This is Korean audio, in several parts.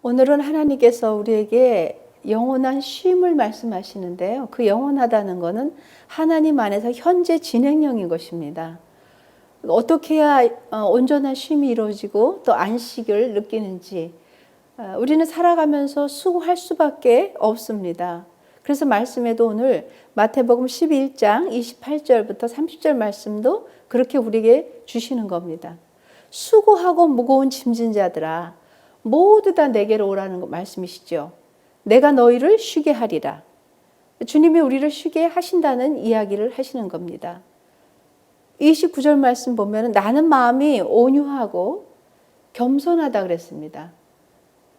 오늘은 하나님께서 우리에게 영원한 쉼을 말씀하시는데요. 그 영원하다는 것은 하나님 안에서 현재 진행형인 것입니다. 어떻게 해야 온전한 쉼이 이루어지고 또 안식을 느끼는지 우리는 살아가면서 수고할 수밖에 없습니다. 그래서 말씀에도 오늘 마태복음 11장 28절부터 30절 말씀도 그렇게 우리에게 주시는 겁니다. 수고하고 무거운 짐진 자들아 모두 다 내게로 오라는 말씀이시죠. 내가 너희를 쉬게 하리라. 주님이 우리를 쉬게 하신다는 이야기를 하시는 겁니다. 29절 말씀 보면 나는 마음이 온유하고 겸손하다 그랬습니다.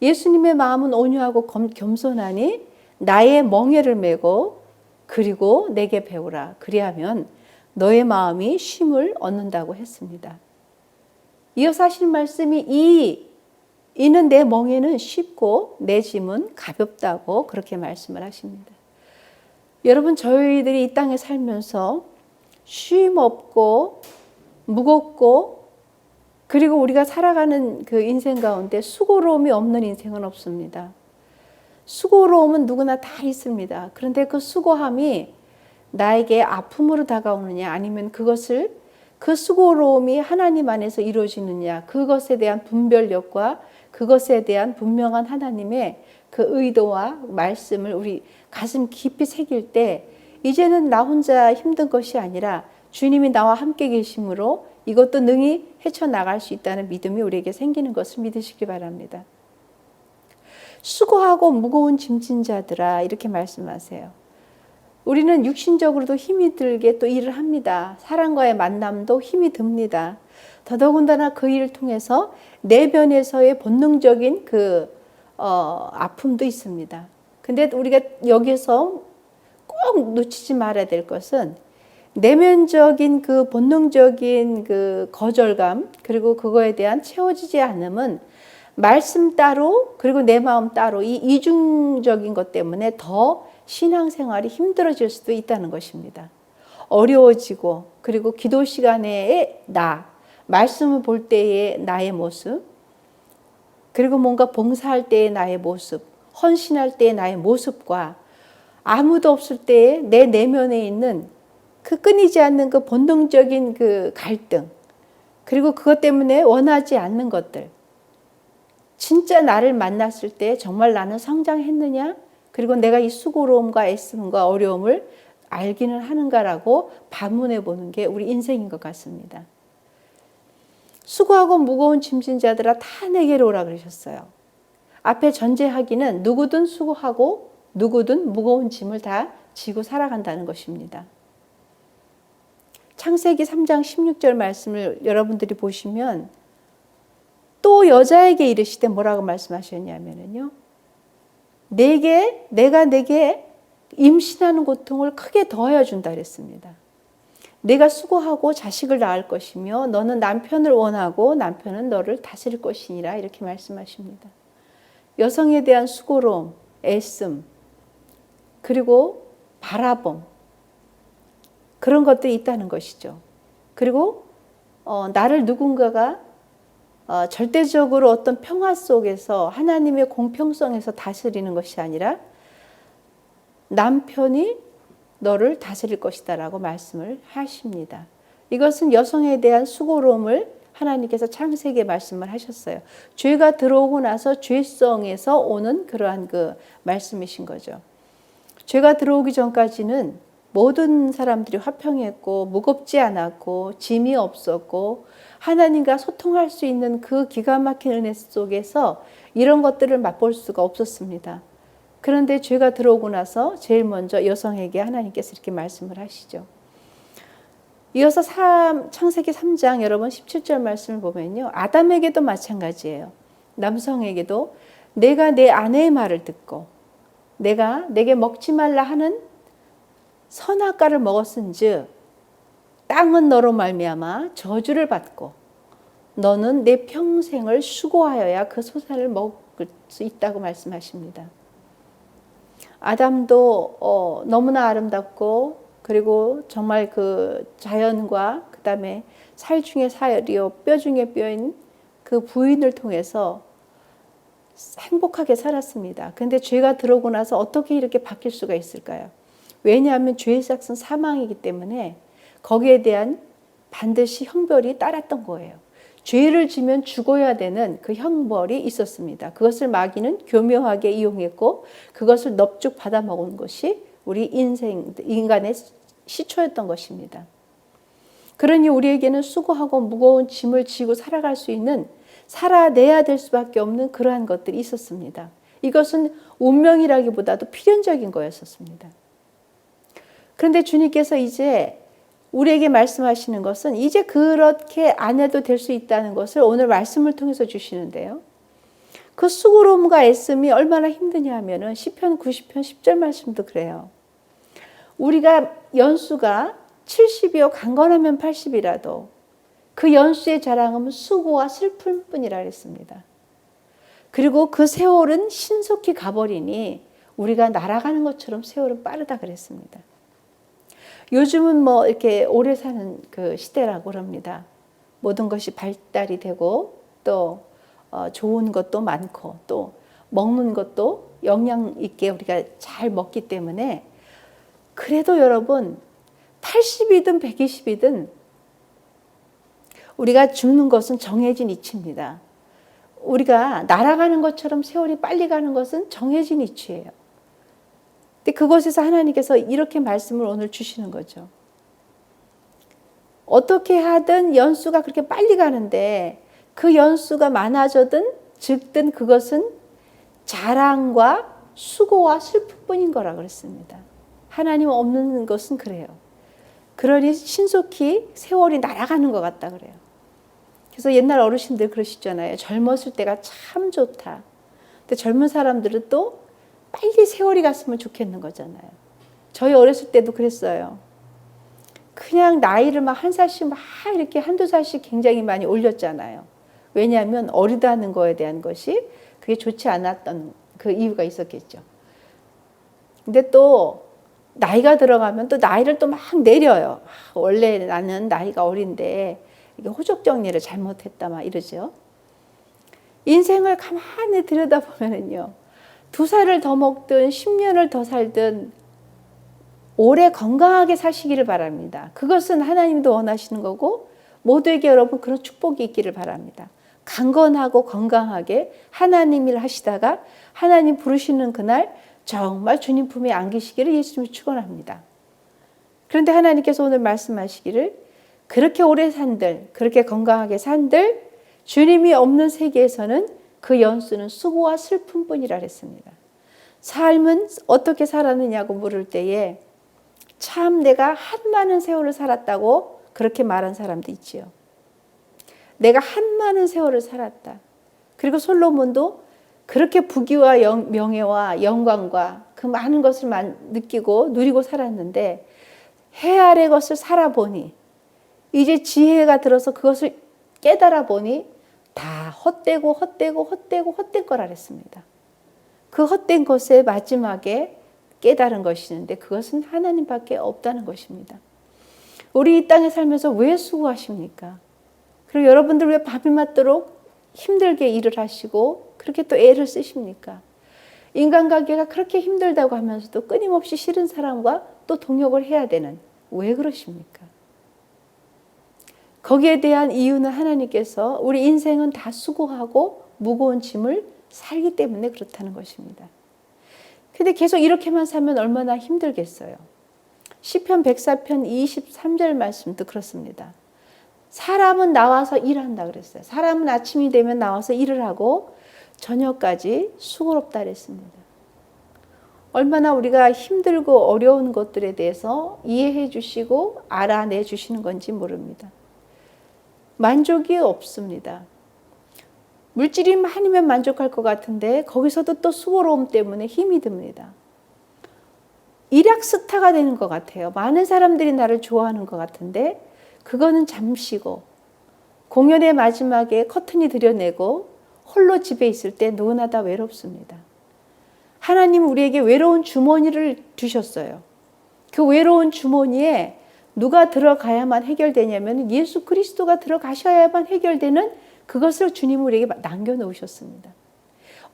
예수님의 마음은 온유하고 겸손하니 나의 멍에를 메고 그리고 내게 배우라. 그리하면 너의 마음이 쉼을 얻는다고 했습니다. 이어서 하신 말씀이 이는 내 멍에는 쉽고 내 짐은 가볍다고 그렇게 말씀을 하십니다. 여러분, 저희들이 이 땅에 살면서 쉼 없고 무겁고 그리고 우리가 살아가는 그 인생 가운데 수고로움이 없는 인생은 없습니다. 수고로움은 누구나 다 있습니다. 그런데 그 수고함이 나에게 아픔으로 다가오느냐 아니면 그 수고로움이 하나님 안에서 이루어지느냐 그것에 대한 분별력과 그것에 대한 분명한 하나님의 그 의도와 말씀을 우리 가슴 깊이 새길 때 이제는 나 혼자 힘든 것이 아니라 주님이 나와 함께 계심으로 이것도 능히 헤쳐나갈 수 있다는 믿음이 우리에게 생기는 것을 믿으시기 바랍니다. 수고하고 무거운 짐진 자들아 이렇게 말씀하세요. 우리는 육신적으로도 힘이 들게 또 일을 합니다. 사람과의 만남도 힘이 듭니다. 더더군다나 그 일을 통해서 내면에서의 본능적인 아픔도 있습니다. 근데 우리가 여기서 꼭 놓치지 말아야 될 것은 내면적인 그 본능적인 그 거절감 그리고 그거에 대한 채워지지 않음은 말씀 따로 그리고 내 마음 따로 이 이중적인 것 때문에 더 신앙생활이 힘들어질 수도 있다는 것입니다. 어려워지고 그리고 기도 시간에 말씀을 볼 때의 나의 모습 그리고 뭔가 봉사할 때의 나의 모습 헌신할 때의 나의 모습과 아무도 없을 때의 내 내면에 있는 그 끊이지 않는 그 본능적인 그 갈등 그리고 그것 때문에 원하지 않는 것들 진짜 나를 만났을 때 정말 나는 성장했느냐 그리고 내가 이 수고로움과 애씀과 어려움을 알기는 하는가라고 반문해 보는 게 우리 인생인 것 같습니다. 수고하고 무거운 짐진 자들아 다 내게로 오라 그러셨어요. 앞에 전제하기는 누구든 수고하고 누구든 무거운 짐을 다 지고 살아간다는 것입니다. 창세기 3장 16절 말씀을 여러분들이 보시면 또 여자에게 이르시되 뭐라고 말씀하셨냐면요. 내가 내게 임신하는 고통을 크게 더하여 준다 그랬습니다. 내가 수고하고 자식을 낳을 것이며 너는 남편을 원하고 남편은 너를 다스릴 것이니라 이렇게 말씀하십니다. 여성에 대한 수고로움, 애씀, 그리고 바라봄 그런 것들이 있다는 것이죠. 그리고 나를 누군가가 절대적으로 어떤 평화 속에서 하나님의 공평성에서 다스리는 것이 아니라 남편이 너를 다스릴 것이다 라고 말씀을 하십니다. 이것은 여성에 대한 수고로움을 하나님께서 창세기에 말씀을 하셨어요. 죄가 들어오고 나서 죄성에서 오는 그러한 그 말씀이신 거죠. 죄가 들어오기 전까지는 모든 사람들이 화평했고 무겁지 않았고 짐이 없었고 하나님과 소통할 수 있는 그 기가 막힌 은혜 속에서 이런 것들을 맛볼 수가 없었습니다. 그런데 죄가 들어오고 나서 제일 먼저 여성에게 하나님께서 이렇게 말씀을 하시죠. 이어서 창세기 3장 여러분 17절 말씀을 보면요. 아담에게도 마찬가지예요. 남성에게도 내가 내 아내의 말을 듣고 내가 내게 먹지 말라 하는 선악과를 먹었은즉 땅은 너로 말미암아 저주를 받고 너는 내 평생을 수고하여야 그 소산을 먹을 수 있다고 말씀하십니다. 아담도 너무나 아름답고 그리고 정말 그 자연과 그 다음에 살 중에 살이요 뼈 중에 뼈인 그 부인을 통해서 행복하게 살았습니다. 근데 죄가 들어오고 나서 어떻게 이렇게 바뀔 수가 있을까요? 왜냐하면 죄의 삭은 사망이기 때문에 거기에 대한 반드시 형벌이 따랐던 거예요. 죄를 지면 죽어야 되는 그 형벌이 있었습니다. 그것을 마귀는 교묘하게 이용했고 그것을 넙죽 받아먹은 것이 우리 인간의 시초였던 것입니다. 그러니 우리에게는 수고하고 무거운 짐을 지고 살아갈 수 있는, 살아내야 될 수밖에 없는 그러한 것들이 있었습니다. 이것은 운명이라기보다도 필연적인 거였었습니다. 그런데 주님께서 이제 우리에게 말씀하시는 것은 이제 그렇게 안 해도 될 수 있다는 것을 오늘 말씀을 통해서 주시는데요. 그 수고로움과 애씀이 얼마나 힘드냐 하면은 시편 90편 10절 말씀도 그래요. 우리가 연수가 70이요 강건하면 80이라도 그 연수의 자랑은 수고와 슬픔뿐이라 그랬습니다. 그리고 그 세월은 신속히 가버리니 우리가 날아가는 것처럼 세월은 빠르다 그랬습니다. 요즘은 뭐 이렇게 오래 사는 그 시대라고 합니다. 모든 것이 발달이 되고 또 좋은 것도 많고 또 먹는 것도 영양 있게 우리가 잘 먹기 때문에 그래도 여러분 80이든 120이든 우리가 죽는 것은 정해진 이치입니다. 우리가 날아가는 것처럼 세월이 빨리 가는 것은 정해진 이치예요. 근데 그곳에서 하나님께서 이렇게 말씀을 오늘 주시는 거죠. 어떻게 하든 연수가 그렇게 빨리 가는데 그 연수가 많아져든 적든 그것은 자랑과 수고와 슬픔뿐인 거라 그랬습니다. 하나님 없는 것은 그래요. 그러니 신속히 세월이 날아가는 것 같다 그래요. 그래서 옛날 어르신들 그러시잖아요. 젊었을 때가 참 좋다. 근데 젊은 사람들은 또 빨리 세월이 갔으면 좋겠는 거잖아요. 저희 어렸을 때도 그랬어요. 그냥 나이를 막 한 살씩 막 이렇게 한두 살씩 굉장히 많이 올렸잖아요. 왜냐하면 어리다는 거에 대한 것이 그게 좋지 않았던 그 이유가 있었겠죠. 근데 또 나이가 들어가면 또 나이를 또 막 내려요. 원래 나는 나이가 어린데 이게 호적 정리를 잘못했다 막 이러죠. 인생을 가만히 들여다보면요. 2살을 더 먹든 10년을 더 살든 오래 건강하게 사시기를 바랍니다. 그것은 하나님도 원하시는 거고 모두에게 여러분 그런 축복이 있기를 바랍니다. 강건하고 건강하게 하나님 일 하시다가 하나님 부르시는 그날 정말 주님 품에 안기시기를 예수님이 축원합니다. 그런데 하나님께서 오늘 말씀하시기를 그렇게 오래 산들, 그렇게 건강하게 산들 주님이 없는 세계에서는 그 연수는 수고와 슬픔뿐이라 했습니다. 삶은 어떻게 살았느냐고 물을 때에 참 내가 한많은 세월을 살았다고 그렇게 말한 사람도 있지요. 내가 한많은 세월을 살았다. 그리고 솔로몬도 그렇게 부귀와 명예와 영광과 그 많은 것을 느끼고 누리고 살았는데 해 아래 것을 살아보니 이제 지혜가 들어서 그것을 깨달아 보니 다 헛된 거라 그랬습니다. 그 헛된 것의 마지막에 깨달은 것이 있는데 그것은 하나님밖에 없다는 것입니다. 우리 이 땅에 살면서 왜 수고하십니까? 그리고 여러분들 왜 밤이 맞도록 힘들게 일을 하시고 그렇게 또 애를 쓰십니까? 인간관계가 그렇게 힘들다고 하면서도 끊임없이 싫은 사람과 또 동역을 해야 되는 왜 그러십니까? 거기에 대한 이유는 하나님께서 우리 인생은 다 수고하고 무거운 짐을 살기 때문에 그렇다는 것입니다. 근데 계속 이렇게만 살면 얼마나 힘들겠어요. 시편 104편 23절 말씀도 그렇습니다. 사람은 나와서 일한다 그랬어요. 사람은 아침이 되면 나와서 일을 하고 저녁까지 수고롭다 그랬습니다. 얼마나 우리가 힘들고 어려운 것들에 대해서 이해해 주시고 알아내 주시는 건지 모릅니다. 만족이 없습니다. 물질이 많으면 만족할 것 같은데 거기서도 또 수고로움 때문에 힘이 듭니다. 일약 스타가 되는 것 같아요. 많은 사람들이 나를 좋아하는 것 같은데 그거는 잠시고 공연의 마지막에 커튼이 들여내고 홀로 집에 있을 때 누구나 다 외롭습니다. 하나님은 우리에게 외로운 주머니를 주셨어요. 그 외로운 주머니에 누가 들어가야만 해결되냐면 예수 그리스도가 들어가셔야만 해결되는 그것을 주님 우리에게 남겨놓으셨습니다.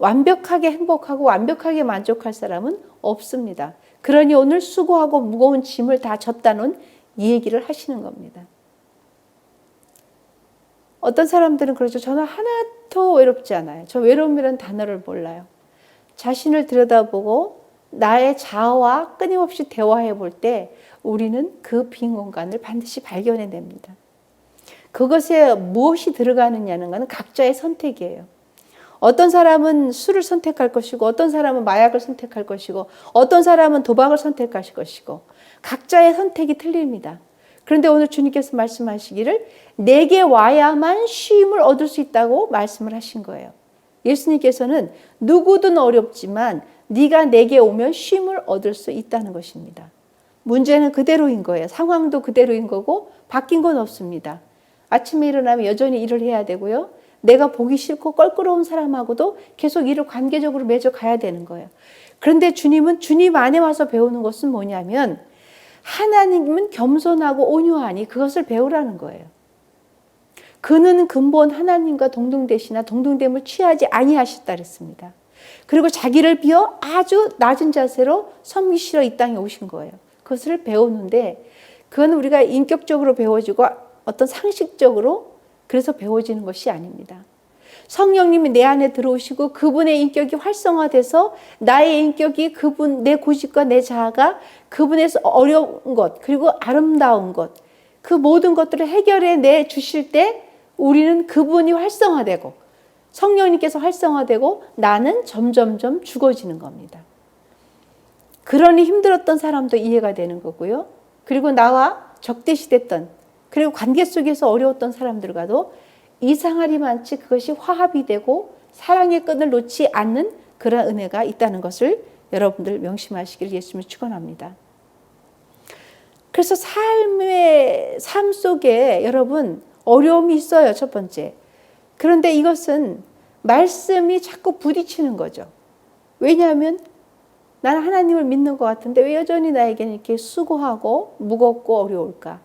완벽하게 행복하고 완벽하게 만족할 사람은 없습니다. 그러니 오늘 수고하고 무거운 짐을 다 졌다는 이 얘기를 하시는 겁니다. 어떤 사람들은 그러죠. 저는 하나도 외롭지 않아요. 저 외로움이라는 단어를 몰라요. 자신을 들여다보고 나의 자아와 끊임없이 대화해 볼 때 우리는 그 빈 공간을 반드시 발견해냅니다. 그것에 무엇이 들어가느냐는 것은 각자의 선택이에요. 어떤 사람은 술을 선택할 것이고 어떤 사람은 마약을 선택할 것이고 어떤 사람은 도박을 선택할 것이고 각자의 선택이 틀립니다. 그런데 오늘 주님께서 말씀하시기를 내게 와야만 쉼을 얻을 수 있다고 말씀을 하신 거예요. 예수님께서는 누구든 어렵지만 네가 내게 오면 쉼을 얻을 수 있다는 것입니다. 문제는 그대로인 거예요. 상황도 그대로인 거고 바뀐 건 없습니다. 아침에 일어나면 여전히 일을 해야 되고요. 내가 보기 싫고 껄끄러운 사람하고도 계속 일을 관계적으로 맺어 가야 되는 거예요. 그런데 주님은 주님 안에 와서 배우는 것은 뭐냐면 하나님은 겸손하고 온유하니 그것을 배우라는 거예요. 그는 근본 하나님과 동등되시나 동등됨을 취하지 아니하셨다 그랬습니다. 그리고 자기를 비워 아주 낮은 자세로 섬기시러 이 땅에 오신 거예요. 그것을 배우는데 그건 우리가 인격적으로 배워지고 어떤 상식적으로 그래서 배워지는 것이 아닙니다. 성령님이 내 안에 들어오시고 그분의 인격이 활성화돼서 나의 인격이 그분, 내 고집과 내 자아가 그분에서 어려운 것 그리고 아름다운 것 그 모든 것들을 해결해 내 주실 때 우리는 그분이 활성화되고 성령님께서 활성화되고 나는 점점점 죽어지는 겁니다. 그러니 힘들었던 사람도 이해가 되는 거고요. 그리고 나와 적대시됐던 그리고 관계 속에서 어려웠던 사람들과도 이상하리만치 그것이 화합이 되고 사랑의 끈을 놓지 않는 그런 은혜가 있다는 것을 여러분들 명심하시길 예수님이 축원합니다. 그래서 삶 속에 여러분 어려움이 있어요. 첫 번째. 그런데 이것은 말씀이 자꾸 부딪히는 거죠. 왜냐하면 나는 하나님을 믿는 것 같은데 왜 여전히 나에게는 이렇게 수고하고 무겁고 어려울까?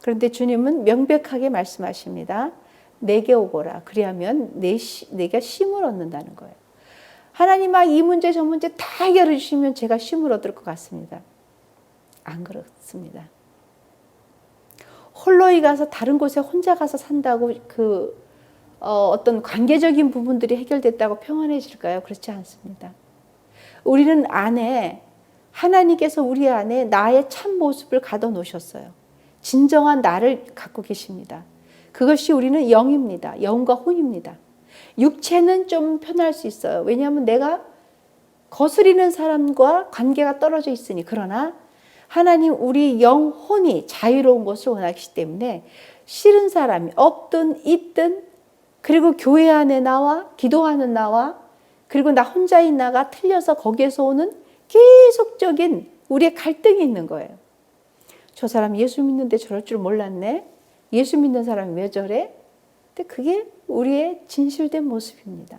그런데 주님은 명백하게 말씀하십니다. 내게 오거라. 그리하면 내가 쉼을 얻는다는 거예요. 하나님 이 문제 저 문제 다 해결해 주시면 제가 쉼을 얻을 것 같습니다. 안 그렇습니다. 홀로이 가서 다른 곳에 혼자 가서 산다고 어떤 관계적인 부분들이 해결됐다고 평안해질까요? 그렇지 않습니다. 우리는 안에 하나님께서 우리 안에 나의 참 모습을 가둬 놓으셨어요. 진정한 나를 갖고 계십니다. 그것이 우리는 영입니다. 영과 혼입니다. 육체는 좀 편할 수 있어요. 왜냐하면 내가 거스리는 사람과 관계가 떨어져 있으니. 그러나 하나님 우리 영혼이 자유로운 것을 원하시기 때문에 싫은 사람이 없든 있든 그리고 교회 안에 나와 기도하는 나와 그리고 나 혼자인 나가 틀려서 거기에서 오는 계속적인 우리의 갈등이 있는 거예요. 저 사람 예수 믿는데 저럴 줄 몰랐네. 예수 믿는 사람이 왜 저래? 근데 그게 우리의 진실된 모습입니다.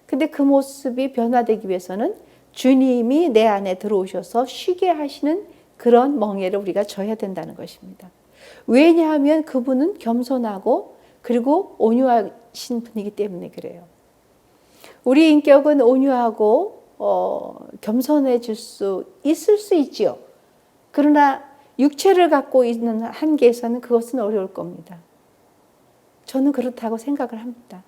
근데 그 모습이 변화되기 위해서는 주님이 내 안에 들어오셔서 쉬게 하시는 그런 멍에를 우리가 져야 된다는 것입니다. 왜냐하면 그분은 겸손하고 그리고 온유하신 분이기 때문에 그래요. 우리 인격은 온유하고 겸손해질 수 있을 수 있지요. 그러나 육체를 갖고 있는 한계에서는 그것은 어려울 겁니다. 저는 그렇다고 생각을 합니다.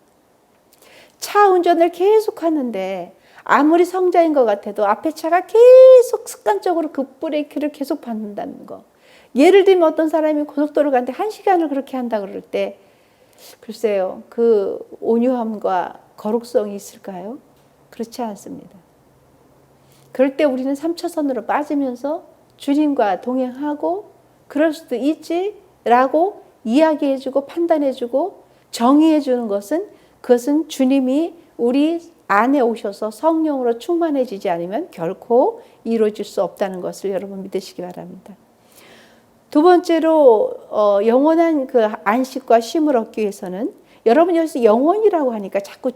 차 운전을 계속 하는데 아무리 성자인 것 같아도 앞에 차가 계속 습관적으로 급브레이크를 계속 밟는다는 거. 예를 들면 어떤 사람이 고속도로 가는데 1시간을 그렇게 한다 그럴 때 글쎄요. 그 온유함과 거룩성이 있을까요? 그렇지 않습니다. 그럴 때 우리는 3차선으로 빠지면서 주님과 동행하고 그럴 수도 있지라고 이야기해주고 판단해주고 정의해주는 것은 그것은 주님이 우리 안에 오셔서 성령으로 충만해지지 않으면 결코 이루어질 수 없다는 것을 여러분 믿으시기 바랍니다. 두 번째로 영원한 그 안식과 쉼을 얻기 위해서는 여러분 여기서 영원이라고 하니까 자꾸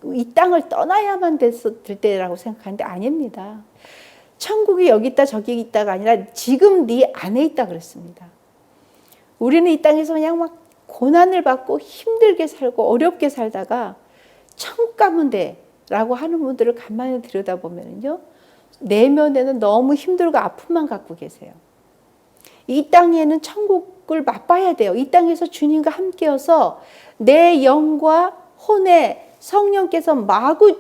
이 땅을 떠나야만 될 때라고 생각하는데 아닙니다. 천국이 여기 있다 저기 있다가 아니라 지금 네 안에 있다 그랬습니다. 우리는 이 땅에서 그냥 막 고난을 받고 힘들게 살고 어렵게 살다가 천국 가면 돼. 라고 하는 분들을 가만히 들여다보면요, 내면에는 너무 힘들고 아픔만 갖고 계세요. 이 땅에는 천국을 맛봐야 돼요. 이 땅에서 주님과 함께여서 내 영과 혼에 성령께서 마구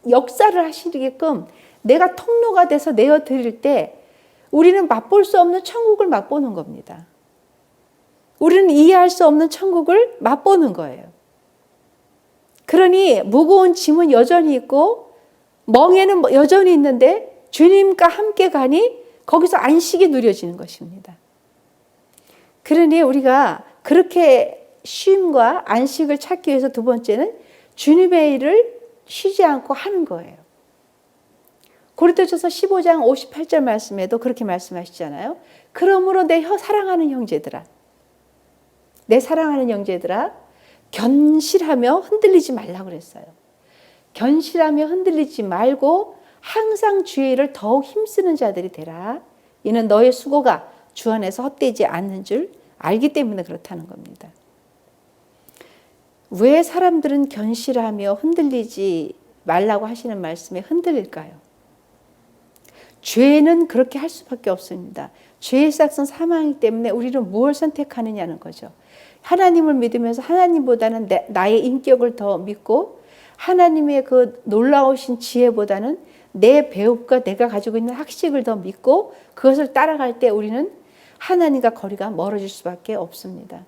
역사를 하시게끔 내가 통로가 돼서 내어드릴 때 우리는 맛볼 수 없는 천국을 맛보는 겁니다. 우리는 이해할 수 없는 천국을 맛보는 거예요. 그러니 무거운 짐은 여전히 있고 멍에는 여전히 있는데 주님과 함께 가니 거기서 안식이 누려지는 것입니다. 그러니 우리가 그렇게 쉼과 안식을 찾기 위해서 두 번째는 주님의 일을 쉬지 않고 하는 거예요. 고린도전서 15장 58절 말씀에도 그렇게 말씀하시잖아요. 그러므로 내 사랑하는 형제들아, 내 사랑하는 형제들아, 견실하며 흔들리지 말라고 그랬어요. 견실하며 흔들리지 말고 항상 주의 일을 더욱 힘쓰는 자들이 되라. 이는 너의 수고가 주 안에서 헛되지 않는 줄 알기 때문에 그렇다는 겁니다. 왜 사람들은 견실하며 흔들리지 말라고 하시는 말씀에 흔들릴까요? 죄는 그렇게 할 수밖에 없습니다. 죄의 싹은 사망이기 때문에 우리는 무엇을 선택하느냐는 거죠. 하나님을 믿으면서 하나님보다는 나의 인격을 더 믿고 하나님의 그 놀라우신 지혜보다는 내 배움과 내가 가지고 있는 학식을 더 믿고 그것을 따라갈 때 우리는 하나님과 거리가 멀어질 수밖에 없습니다.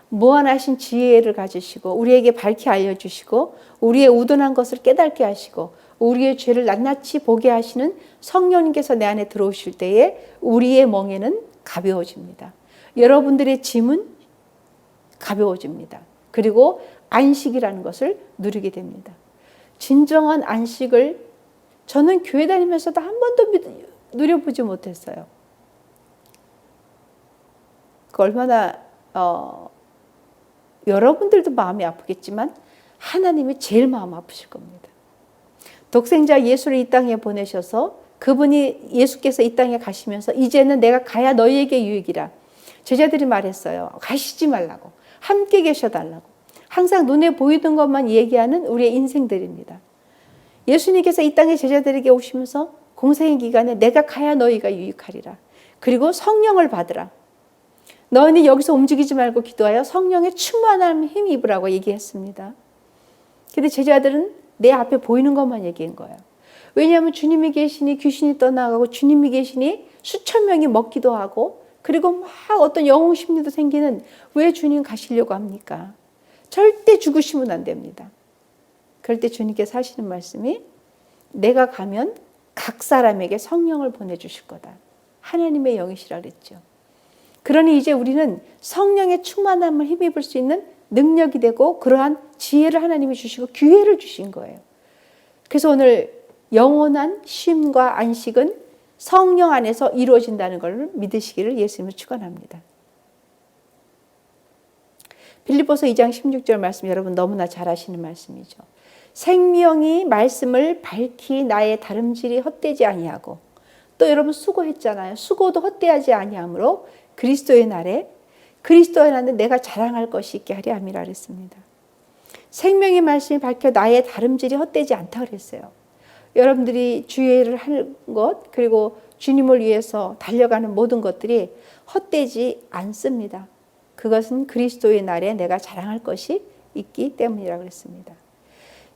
무한하신 지혜를 가지시고 우리에게 밝히 알려주시고 우리의 우둔한 것을 깨닫게 하시고 우리의 죄를 낱낱이 보게 하시는 성령님께서 내 안에 들어오실 때에 우리의 멍에는 가벼워집니다. 여러분들의 짐은 가벼워집니다. 그리고 안식이라는 것을 누리게 됩니다. 진정한 안식을 저는 교회 다니면서도 한 번도 누려보지 못했어요. 그 얼마나 여러분들도 마음이 아프겠지만 하나님이 제일 마음 아프실 겁니다. 독생자 예수를 이 땅에 보내셔서 그분이 예수께서 이 땅에 가시면서 이제는 내가 가야 너희에게 유익이라. 제자들이 말했어요. 가시지 말라고. 함께 계셔달라고. 항상 눈에 보이던 것만 얘기하는 우리의 인생들입니다. 예수님께서 이 땅에 제자들에게 오시면서 공생의 기간에 내가 가야 너희가 유익하리라. 그리고 성령을 받으라. 너희는 여기서 움직이지 말고 기도하여 성령의 충만함 힘 입으라고 얘기했습니다. 근데 제자들은 내 앞에 보이는 것만 얘기한 거예요. 왜냐하면 주님이 계시니 귀신이 떠나가고 주님이 계시니 수천 명이 먹기도 하고 그리고 막 어떤 영웅 심리도 생기는 왜 주님 가시려고 합니까? 절대 죽으시면 안 됩니다. 그럴 때 주님께서 하시는 말씀이 내가 가면 각 사람에게 성령을 보내주실 거다. 하나님의 영이시라 그랬죠. 그러니 이제 우리는 성령의 충만함을 힘입을 수 있는 능력이 되고 그러한 지혜를 하나님이 주시고 기회를 주신 거예요. 그래서 오늘 영원한 쉼과 안식은 성령 안에서 이루어진다는 걸 믿으시기를 예수님을 축원합니다. 빌립보서 2장 16절 말씀 여러분 너무나 잘 아시는 말씀이죠. 생명이 말씀을 밝히 나의 다름질이 헛되지 아니하고 또 여러분 수고했잖아요. 수고도 헛되지 아니하므로 그리스도의 날에 내가 자랑할 것이 있게 하려 함이라 그랬습니다. 생명의 말씀이 밝혀 나의 다름질이 헛되지 않다 그랬어요. 여러분들이 주의를 하는 것 그리고 주님을 위해서 달려가는 모든 것들이 헛되지 않습니다. 그것은 그리스도의 날에 내가 자랑할 것이 있기 때문이라고 그랬습니다.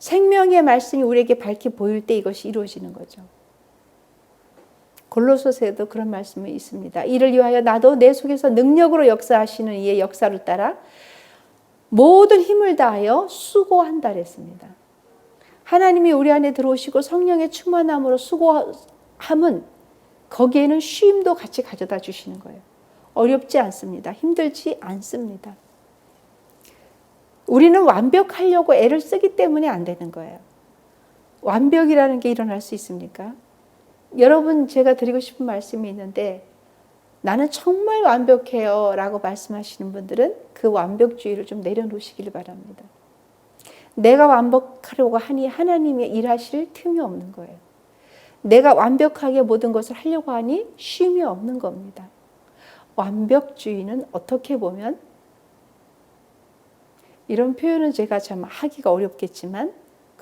생명의 말씀이 우리에게 밝히 보일 때 이것이 이루어지는 거죠. 골로새서에도 그런 말씀이 있습니다. 이를 위하여 나도 내 속에서 능력으로 역사하시는 이의 역사를 따라 모든 힘을 다하여 수고한다 그랬습니다. 하나님이 우리 안에 들어오시고 성령의 충만함으로 수고함은 거기에는 쉼도 같이 가져다 주시는 거예요. 어렵지 않습니다. 힘들지 않습니다. 우리는 완벽하려고 애를 쓰기 때문에 안 되는 거예요. 완벽이라는 게 일어날 수 있습니까? 여러분 제가 드리고 싶은 말씀이 있는데 나는 정말 완벽해요 라고 말씀하시는 분들은 그 완벽주의를 좀 내려놓으시길 바랍니다. 내가 완벽하려고 하니 하나님의 일하실 틈이 없는 거예요. 내가 완벽하게 모든 것을 하려고 하니 쉼이 없는 겁니다. 완벽주의는 어떻게 보면 이런 표현은 제가 참 하기가 어렵겠지만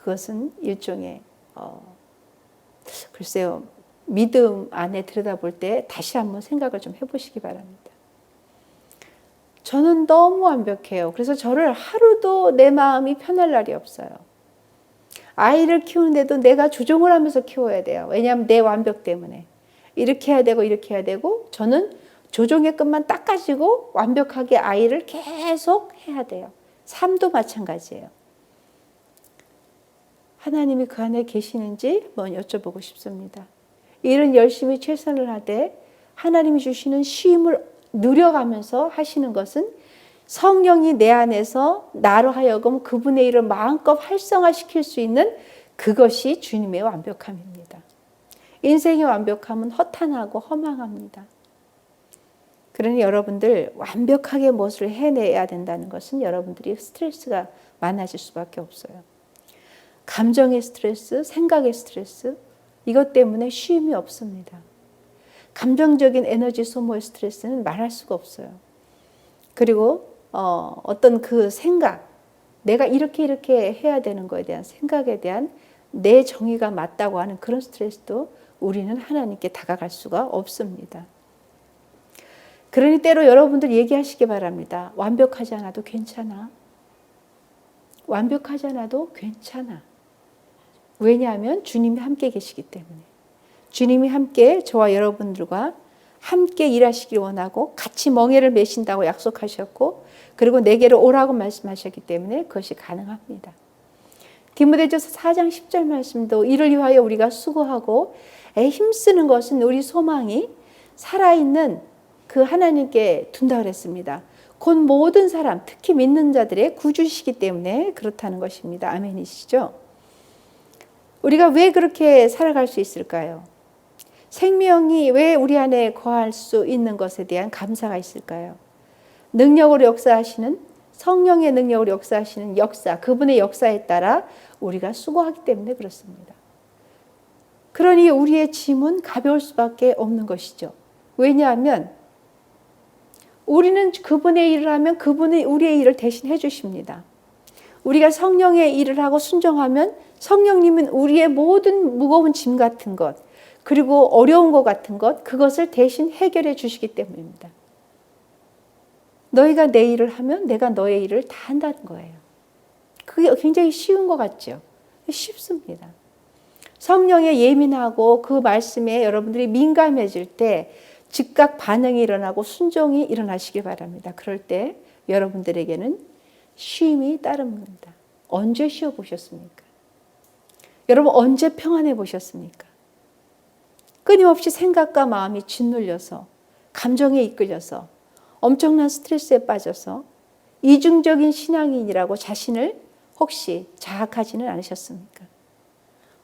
그것은 일종의 글쎄요, 믿음 안에 들여다볼 때 다시 한번 생각을 좀 해보시기 바랍니다. 저는 너무 완벽해요. 그래서 저를 하루도 내 마음이 편할 날이 없어요. 아이를 키우는데도 내가 조종을 하면서 키워야 돼요. 왜냐하면 내 완벽 때문에. 이렇게 해야 되고 이렇게 해야 되고, 저는 조종의 끈만 딱 가지고 완벽하게 아이를 계속 해야 돼요. 삶도 마찬가지예요. 하나님이 그 안에 계시는지 한번 여쭤보고 싶습니다. 일은 열심히 최선을 하되 하나님이 주시는 쉼을 누려가면서 하시는 것은 성령이 내 안에서 나로 하여금 그분의 일을 마음껏 활성화시킬 수 있는 그것이 주님의 완벽함입니다. 인생의 완벽함은 허탄하고 허망합니다. 그러니 여러분들 완벽하게 무엇을 해내야 된다는 것은 여러분들이 스트레스가 많아질 수밖에 없어요. 감정의 스트레스, 생각의 스트레스, 이것 때문에 쉼이 없습니다. 감정적인 에너지 소모의 스트레스는 말할 수가 없어요. 그리고 어떤 그 생각, 내가 이렇게 해야 되는 것에 대한 생각에 대한 내 정의가 맞다고 하는 그런 스트레스도 우리는 하나님께 다가갈 수가 없습니다. 그러니 때로 여러분들 얘기하시기 바랍니다. 완벽하지 않아도 괜찮아. 완벽하지 않아도 괜찮아. 왜냐하면 주님이 함께 계시기 때문에. 주님이 함께 저와 여러분들과 함께 일하시길 원하고 같이 멍에를 메신다고 약속하셨고, 그리고 내게로 오라고 말씀하셨기 때문에 그것이 가능합니다. 디모데전서 4장 10절 말씀도 이를 위하여 우리가 수고하고 힘쓰는 것은 우리 소망이 살아있는 그 하나님께 둔다 그랬습니다. 곧 모든 사람, 특히 믿는 자들의 구주시기 때문에 그렇다는 것입니다. 아멘이시죠? 우리가 왜 그렇게 살아갈 수 있을까요? 생명이 왜 우리 안에 거할 수 있는 것에 대한 감사가 있을까요? 능력으로 역사하시는, 성령의 능력으로 역사하시는 역사, 그분의 역사에 따라 우리가 수고하기 때문에 그렇습니다. 그러니 우리의 짐은 가벼울 수밖에 없는 것이죠. 왜냐하면 우리는 그분의 일을 하면 그분이 우리의 일을 대신 해주십니다. 우리가 성령의 일을 하고 순종하면 성령님은 우리의 모든 무거운 짐 같은 것, 그리고 어려운 것 같은 것, 그것을 대신 해결해 주시기 때문입니다. 너희가 내 일을 하면 내가 너의 일을 다 한다는 거예요. 그게 굉장히 쉬운 것 같죠? 쉽습니다. 성령에 예민하고 그 말씀에 여러분들이 민감해질 때 즉각 반응이 일어나고 순종이 일어나시기 바랍니다. 그럴 때 여러분들에게는 쉼이 따릅니다. 언제 쉬어보셨습니까? 여러분 언제 평안해 보셨습니까? 끊임없이 생각과 마음이 짓눌려서 감정에 이끌려서 엄청난 스트레스에 빠져서 이중적인 신앙인이라고 자신을 혹시 자학하지는 않으셨습니까?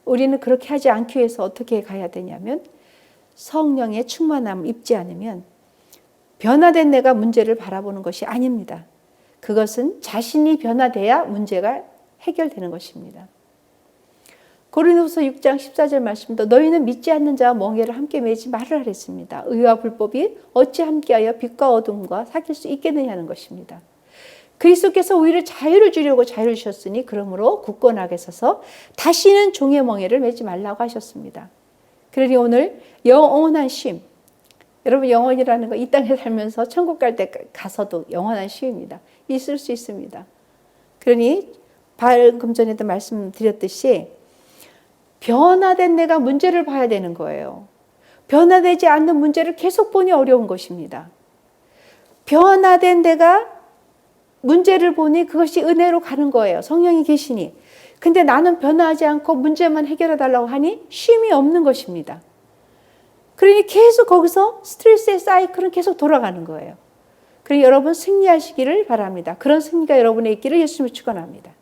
우리는 그렇게 하지 않기 위해서 어떻게 가야 되냐면 성령의 충만함을 입지 않으면 변화된 내가 문제를 바라보는 것이 아닙니다. 그것은 자신이 변화돼야 문제가 해결되는 것입니다. 고린도후서 6장 14절 말씀도 너희는 믿지 않는 자와 멍에를 함께 매지 말으라 그랬습니다. 의와 불법이 어찌 함께하여 빛과 어둠과 사귈 수 있겠느냐는 것입니다. 그리스도께서 우리를 자유를 주려고 자유를 주셨으니 그러므로 굳건하게 서서 다시는 종의 멍에를 매지 말라고 하셨습니다. 그러니 오늘 영원한 쉼, 여러분 영원이라는 거 이 땅에 살면서 천국 갈 때 가서도 영원한 쉼입니다. 있을 수 있습니다. 그러니 방금 전에도 말씀드렸듯이 변화된 내가 문제를 봐야 되는 거예요. 변화되지 않는 문제를 계속 보니 어려운 것입니다. 변화된 내가 문제를 보니 그것이 은혜로 가는 거예요. 성령이 계시니. 근데 나는 변화하지 않고 문제만 해결해 달라고 하니 쉼이 없는 것입니다. 그러니 계속 거기서 스트레스의 사이클은 계속 돌아가는 거예요. 그러니 여러분 승리하시기를 바랍니다. 그런 승리가 여러분의 있기를 예수님을 축원합니다.